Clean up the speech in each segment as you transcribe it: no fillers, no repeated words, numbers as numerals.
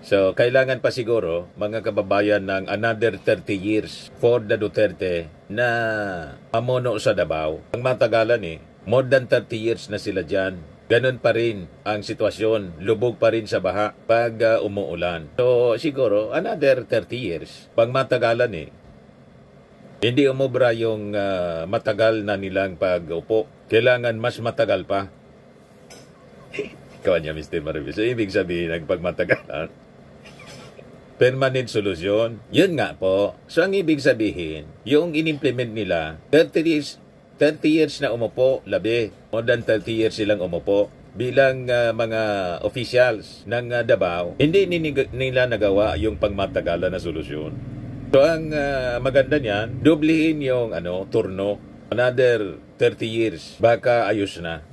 So, kailangan pa siguro, mga kababayan, ng another 30 years for the Duterte na mamuno sa Davao. Ang matagalan more than 30 years na sila dyan. Ganun pa rin ang sitwasyon, lubog pa rin sa baha pag umuulan. So, siguro, another 30 years. Pag matagalan hindi umubra yung matagal na nilang pag-upo. Kailangan mas matagal pa. Kawan niya, Mr. Maribel. So, ibig sabihin, nagpagmatagalan, permanent solusyon. Yun nga po. So, ang ibig sabihin, yung in-implement nila, 30 years na umupo, labi. More than 30 years silang umupo bilang mga officials ng Davao. Hindi nila nagawa yung pangmatagalan na solusyon. So, ang maganda niyan, dublihin yung turno. Another 30 years. Baka ayos na.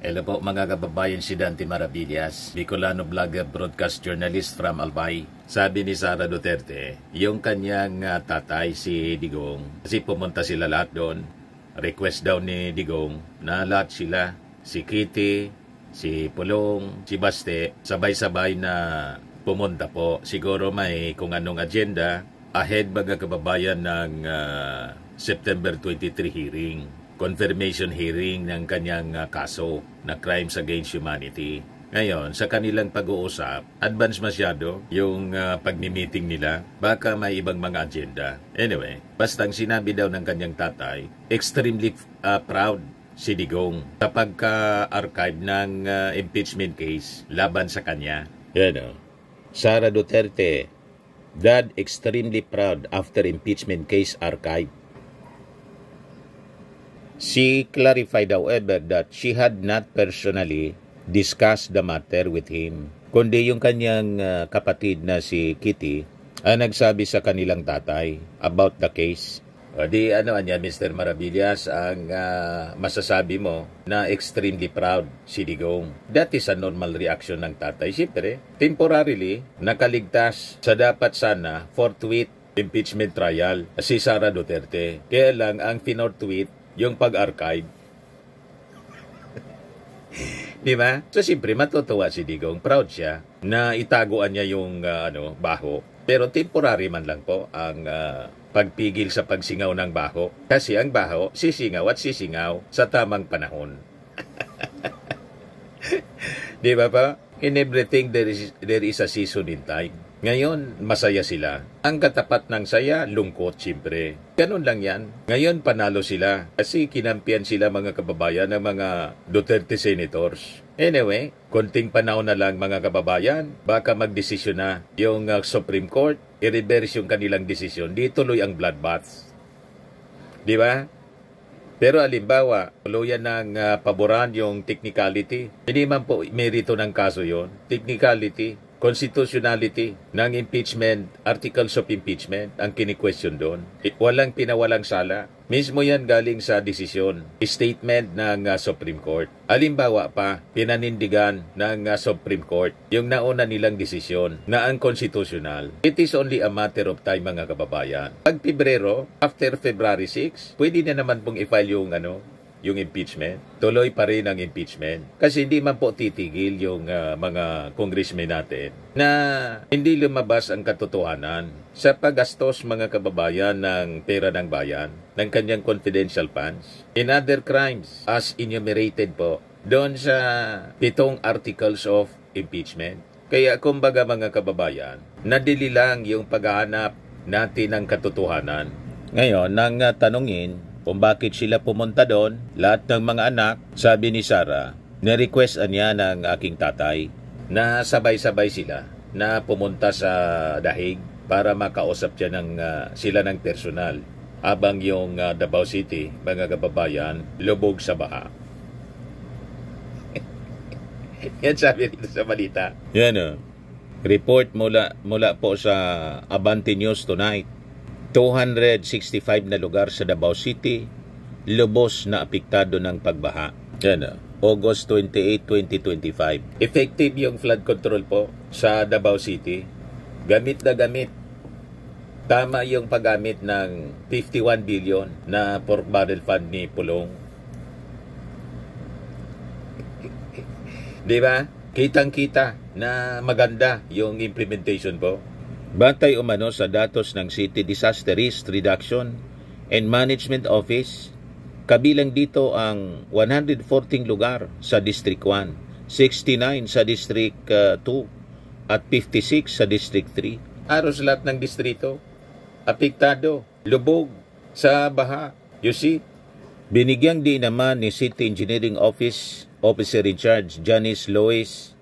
Hello po mga kababayan, si Dante Maravillas, Bicolano vlogger, broadcast journalist from Albay. Sabi ni Sara Duterte, yung kanyang tatay si Digong, kasi pumunta sila lahat doon, request daw ni Digong na lahat sila, si Kitty, si Pulong, si Baste, sabay-sabay na pumunta po. Siguro may kung anong agenda ahead mga kababayan ng September 23 hearing. Confirmation hearing ng kanyang kaso na crimes against humanity. Ngayon, sa kanilang pag-uusap, advance masyado yung pagmi-meeting nila. Baka may ibang mga agenda. Anyway, basta ang sinabi daw ng kanyang tatay, extremely proud si Digong kapag ka-archive ng impeachment case laban sa kanya. Sara Duterte, Dad extremely proud after impeachment case archive. She clarified, however, that she had not personally discussed the matter with him, kundi yung kanyang kapatid na si Kitty ang nagsabi sa kanilang tatay about the case. Di niya, Mr. Maravillas, ang masasabi mo na extremely proud si Digong. That is a normal reaction ng tatay. Siyempre, temporarily, nakaligtas sa dapat sana forthwith impeachment trial si Sara Duterte. Kaya lang, ang finorthwith yung pag-archive. Di ba? So, siyempre, matutuwa si Digong. Proud siya na itaguan niya yung baho. Pero temporary man lang po ang pagpigil sa pagsingaw ng baho. Kasi ang baho, sisingaw at sisingaw sa tamang panahon. Di ba pa? In everything, there is a season in time. Ngayon, masaya sila. Ang katapat ng saya, lungkot siyempre. Ganun lang yan. Ngayon, panalo sila. Kasi kinampiyan sila mga kababayan ng mga Duterte senators. Anyway, konting panahon na lang mga kababayan. Baka magdesisyon na yung Supreme Court. I-reverse yung kanilang desisyon. Di tuloy ang bloodbath. Di ba? Pero alimbawa, tuluyan ng paboran yung technicality. Hindi man po merito ng kaso yon. Technicality, constitutionality ng impeachment, articles of impeachment, ang kini-question doon. Walang pinawalang sala. Mismo yan galing sa desisyon, statement ng Supreme Court. Alimbawa pa, pinanindigan ng Supreme Court yung nauna nilang desisyon na ang constitutional. It is only a matter of time mga kababayan. Pag Pebrero, after February 6, pwede na naman pong i-file yung impeachment. Tuloy pa rin ang impeachment. Kasi hindi man po titigil yung mga congressmen natin na hindi lumabas ang katotohanan sa paggastos mga kababayan ng pera ng bayan, ng kanyang confidential funds, in other crimes as enumerated po doon sa 7 articles of impeachment. Kaya kumbaga mga kababayan, nadili lang yung paghahanap natin ng katotohanan. Ngayon, nang tanungin kung bakit sila pumunta doon, lahat ng mga anak, sabi ni Sara, na-requestan niya ng aking tatay na sabay-sabay sila na pumunta sa Dahig para makausap sila ng personal. Habang yung Davao City, mga kababayan, lubog sa baha. Yan sabi dito sa balita. Yan report mula po sa Abante News Tonight. 265 na lugar sa Davao City, lubos na apektado ng pagbaha. Yan August 28, 2025. Effective yung flood control po sa Davao City. Gamit na gamit Tama yung paggamit ng 51 billion na pork barrel fund ni Pulong. Di ba? Kitang-kita na maganda yung implementation po. Bantay umano sa datos ng City Disaster Risk Reduction and Management Office, kabilang dito ang 114 lugar sa District 1, 69 sa District 2, at 56 sa District 3. Aros lahat ng distrito apektado, lubog sa baha. You see, binigyang din naman ni City Engineering Office Officer in Charge Janice Lois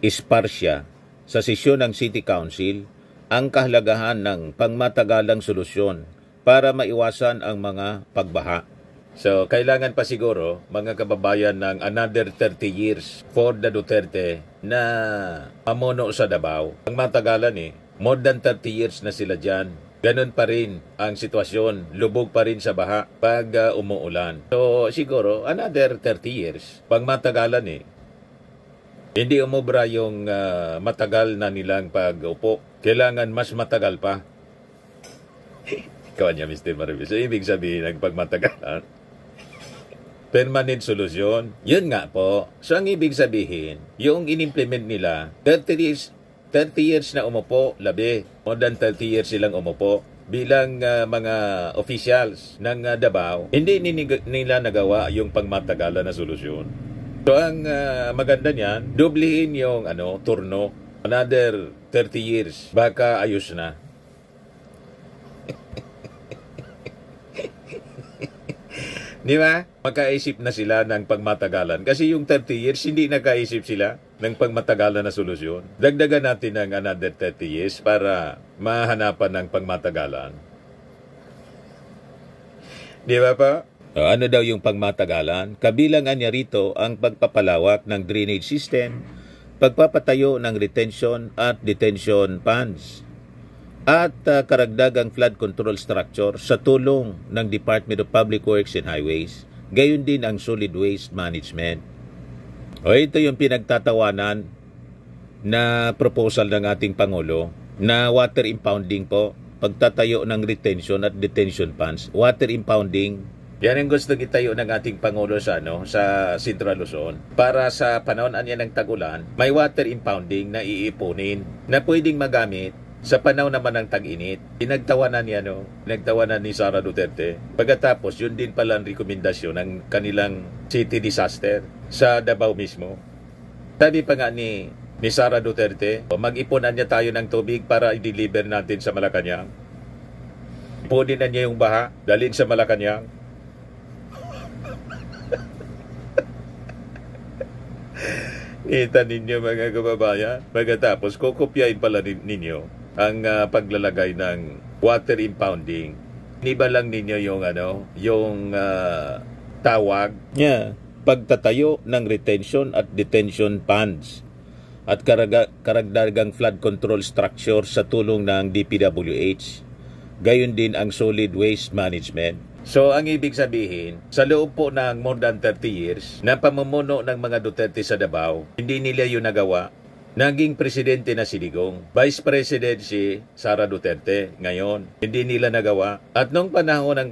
Esparcia sa sesyon ng City Council ang kahalagahan ng pangmatagalang solusyon para maiwasan ang mga pagbaha. So, kailangan pa siguro, mga kababayan, ng another 30 years for the Duterte na mamuno sa Davao. Ang matagalan more than 30 years na sila dyan. Ganun pa rin ang sitwasyon. Lubog pa rin sa baha pag umuulan. So, siguro, another 30 years. Pag matagalan hindi umubra yung matagal na nilang pag-upo. Kailangan mas matagal pa. Ikaw niya, Mr. Maribel. So, ibig sabihin, nagpagmatagalan, permanent solusyon. Yun nga po. So, ang ibig sabihin, yung in-implement nila, 30 years na umupo, labi. More than 30 years silang umupo bilang mga officials ng Davao. Hindi nila nagawa yung pangmatagalan na solusyon. So, ang maganda niyan, dublihin yung turno. Another 30 years. Baka ayos na. Di ba? Magkaisip na sila ng pagmatagalan. Kasi yung 30 years, hindi nakaisip sila ng pagmatagalan na solusyon. Dagdagan natin ng another 30 years para mahanapan ng pagmatagalan. Di ba pa? Ano daw yung pagmatagalan? Kabilangan niya rito ang pagpapalawak ng drainage system, pagpapatayo ng retention at detention ponds, at karagdagang flood control structure sa tulong ng Department of Public Works and Highways, gayon din ang solid waste management. O ito yung pinagtatawanan na proposal ng ating Pangulo na water impounding po, pagtatayo ng retention at detention ponds. Water impounding, yan ang gusto itayo ng ating Pangulo sa Central Luzon. Para sa panahon ng tag-ulan, may water impounding na iipunin na pwedeng magamit sa panahon naman ng tag-init. Pinagtawanan ni Sara Duterte. Pagkatapos, yun din pala ang rekomendasyon ng kanilang city disaster sa Davao mismo. Sabi pa nga ni Sara Duterte, mag-ipunan niya tayo ng tubig para i-deliver natin sa Malacanang. Ipunin na niya yung baha, dalhin sa Malacanang. Kita ninyo mga kababayan. Pagkatapos, kukopyain pala ninyo ang paglalagay ng water impounding. Iba lang ninyo yung tawag niya, pagtatayo ng retention at detention ponds at karagdagang flood control structure sa tulong ng DPWH. Gayon din ang solid waste management. So, ang ibig sabihin, sa loob po ng more than 30 years na pamumuno ng mga Duterte sa Davao, hindi nila yun nagawa. Naging presidente na si Digong. Vice President si Sara Duterte ngayon. Hindi nila nagawa. At nung panahon ng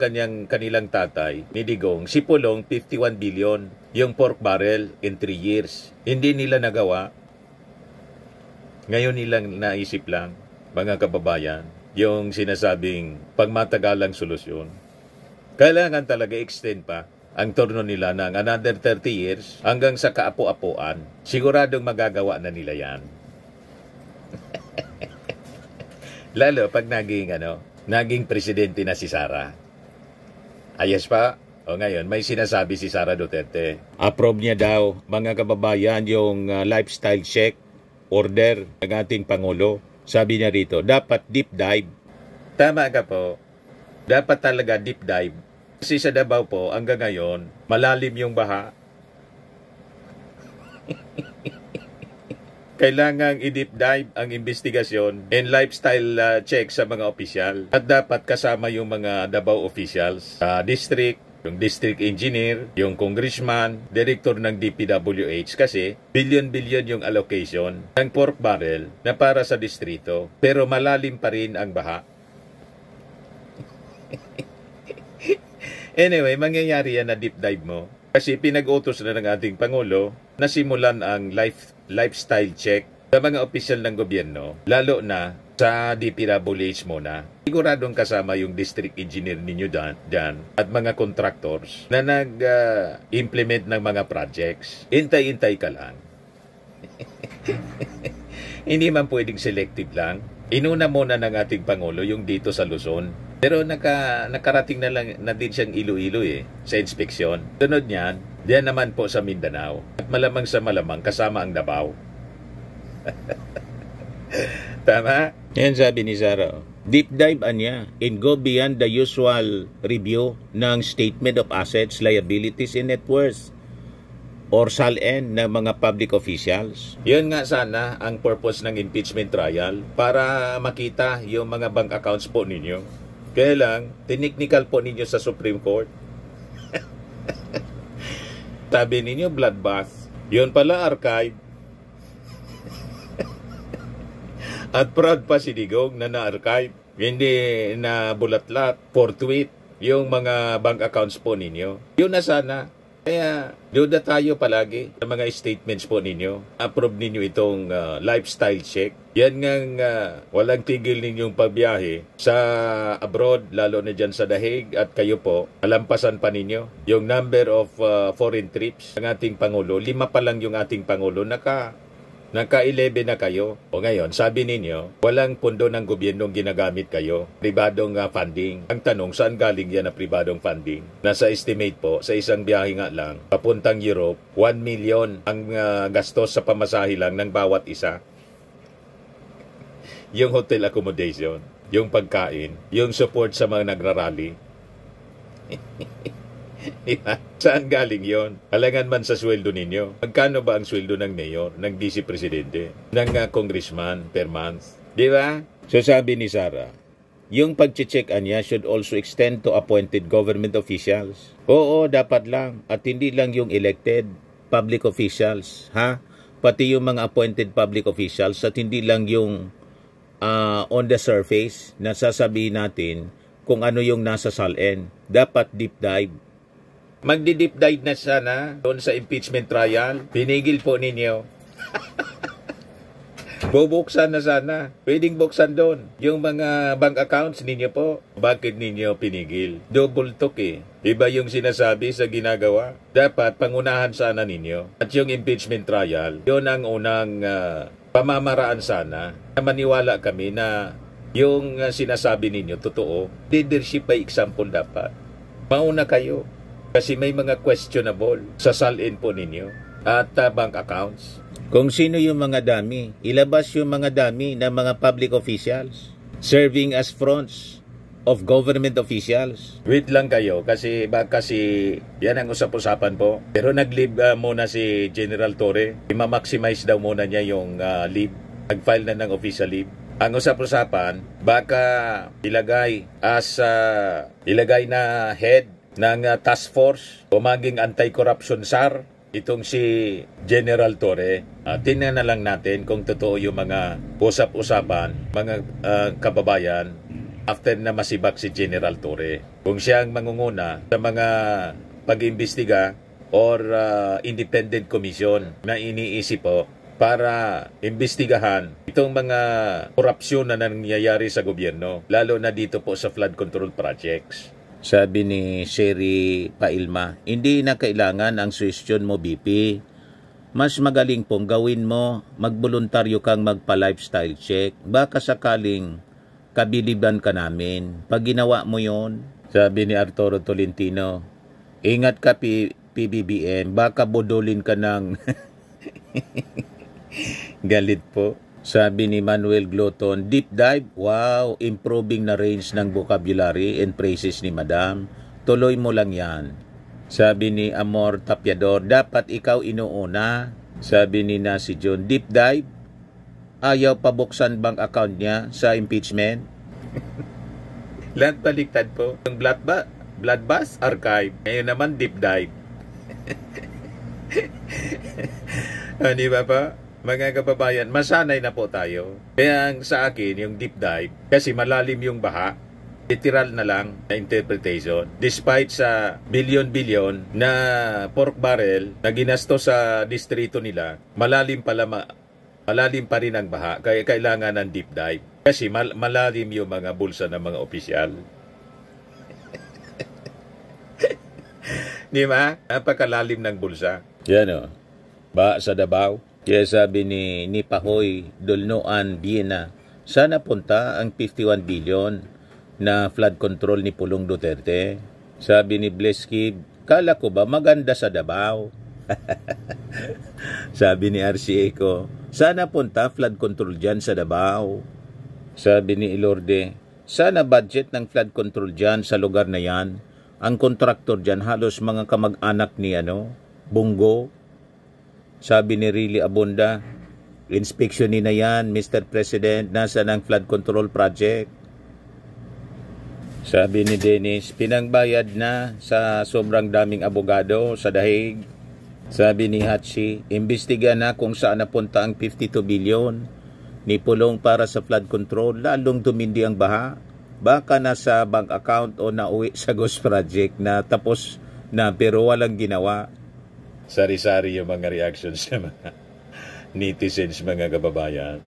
kanilang tatay, ni Digong, si Pulong, 51 billion yung pork barrel in 3 years. Hindi nila nagawa. Ngayon nilang naisip lang, mga kababayan, yung sinasabing pagmatagalang solusyon. Kailangan talaga extend pa ang turno nila ng another 30 years hanggang sa kaapo-apuan. Siguradong magagawa na nila yan. Lalo pag naging presidente na si Sara. Ayos pa. O ngayon, may sinasabi si Sara Duterte. Approve niya daw, mga kababayan, yung lifestyle check order ng ating Pangulo. Sabi niya rito, dapat deep dive. Tama ka po. Dapat talaga deep dive. Kasi sa Davao po, hanggang ngayon, malalim yung baha. Kailangang i-deep dive ang investigasyon and lifestyle check sa mga opisyal. At dapat kasama yung mga Davao officials, district, yung district engineer, yung congressman, director ng DPWH kasi billion-billion yung allocation ng pork barrel na para sa distrito. Pero malalim pa rin ang baha. Anyway, mangyayari yan na deep dive mo. Kasi pinag-utos na ng ating Pangulo na simulan ang lifestyle check sa mga opisyal ng gobyerno, lalo na sa DPWH muna. Siguradong kasama yung district engineer ninyo dyan at mga contractors na nag-implement ng mga projects. Intay-intay ka lang. Hindi man pwedeng selective lang. Inuna muna ng ating Pangulo yung dito sa Luzon. Pero nakarating na din siyang Iloilo sa inspeksyon. Sunod niyan, diyan naman po sa Mindanao. At malamang sa malamang kasama ang Davao. Tama? Yan sabi ni Sara. Deep dive anya and go beyond the usual review ng Statement of Assets, Liabilities, and Net Worth or SALN ng mga public officials. Yun nga sana ang purpose ng impeachment trial para makita yung mga bank accounts po ninyo. Kaya lang, technical po ninyo sa Supreme Court. Sabi ninyo, bloodbath. Yun pala, archive. At proud pa si Digong na na-archive. Hindi na bulatlat, forthwith, yung mga bank accounts po ninyo. Yun na sana. Kaya, duda tayo palagi sa mga statements po ninyo. Approve ninyo itong lifestyle check. Yan nga walang tigil ninyong pagbiyahe sa abroad, lalo na dyan sa Dahig. At kayo po, alampasan pa ninyo yung number of foreign trips ng ating Pangulo. 5 pa lang yung ating Pangulo. Naka-11 na kayo. O ngayon, sabi ninyo, walang pondo ng gobyernong ginagamit kayo. Pribadong funding. Ang tanong, saan galing yan na pribadong funding? Nasa estimate po, sa isang biyahe nga lang, papuntang Europe, 1 million ang gastos sa pamasahe lang ng bawat isa. Yung hotel accommodation, yung pagkain, yung support sa mga nagrarally. Saan galing yon? Alangan man sa sweldo ninyo. Magkano ba ang sweldo ng mayor, ng vice presidente, ng congressman per month? Di ba? So sabi ni Sara, yung pag-check niya should also extend to appointed government officials. Oo, dapat lang. At hindi lang yung elected public officials. Pati yung mga appointed public officials at hindi lang yung on the surface na sasabihin natin kung ano yung nasa SALN. Dapat deep dive. Magdi-deep dive na sana doon sa impeachment trial. Pinigil po ninyo. Bubuksan na sana. Pwedeng buksan doon. Yung mga bank accounts ninyo po. Bakit ninyo pinigil? Double talk Iba yung sinasabi sa ginagawa. Dapat pangunahan sana ninyo. At yung impeachment trial, yun ang unang pamamaraan sana na maniwala kami na yung sinasabi ninyo totoo. Leadership by example dapat. Mauna kayo. Kasi may mga questionable sa SALN po ninyo at bank accounts. Kung sino yung mga dami, ilabas yung mga dami ng mga public officials serving as fronts of government officials. Wait lang kayo kasi yan ang usap-usapan po. Pero nag-leave muna si General Torre. I-maximize daw muna niya yung leave. Nag-file na ng official leave. Ang usap-usapan, baka ilagay na head ng task force o maging anti-corruption SAR, itong si General Torre. Tingnan na lang natin kung totoo yung mga usap-usapan, mga kababayan, after na masibak si General Torre. Kung siya ang mangunguna sa mga pag-imbestiga or independent commission na iniisip po para imbestigahan itong mga korupsyon na nangyayari sa gobyerno, lalo na dito po sa flood control projects. Sabi ni Sherry Pailma, hindi na kailangan ang suwestyon mo, BP. Mas magaling pong gawin mo, magboluntaryo kang magpa-lifestyle check. Baka sakaling kabiliban ka namin. Pag ginawa mo yon, sabi ni Arturo Tolentino, ingat ka PBBM, baka bodolin ka ng galit po. Sabi ni Manuel Gloton, deep dive, wow, improving na range ng vocabulary and phrases ni Madam. Tuloy mo lang yan. Sabi ni Amor Tapiador, dapat ikaw inuuna. Sabi ni Nasi John, deep dive, ayaw pabuksan bank account niya sa impeachment. Lahat baliktad po. Yung Bloodbath Archive. Ngayon naman, deep dive. Di ba pa? Mga kababayan, masanay na po tayo. Kaya sa akin, yung deep dive, kasi malalim yung baha, literal na lang na interpretation. Despite sa bilyon-bilyon na pork barrel na ginasto sa distrito nila, malalim pa rin ang baha. Kaya kailangan ng deep dive. Kasi malalim yung mga bulsa ng mga opisyal. Di ba? Napakalalim ng bulsa. Yan o. Ba sa Davao. Kaya sabi ni Pahoy Dulnoan Viena, sana punta ang 51 billion na flood control ni Pulong Duterte. Sabi ni Bleskid, kala ko ba maganda sa Davao? Sabi ni RCA ko, sana punta flood control dyan sa Davao. Sabi ni Ilorde, sana budget ng flood control dyan sa lugar na yan. Ang kontraktor dyan halos mga kamag-anak ni Bungo. Sabi ni Riley Abunda, inspeksyonin na yan, Mr. President, nasa ng flood control project. Sabi ni Dennis, pinangbayad na sa sobrang daming abogado sa dahig. Sabi ni Hatsi, imbestiga na kung saan napunta ang 52 billion ni Pulong para sa flood control, lalong tumindi ang baha. Baka nasa bank account o nauwi sa ghost project na tapos na pero walang ginawa. Sari-sari yung mga reactions sa mga netizens, mga kababayan.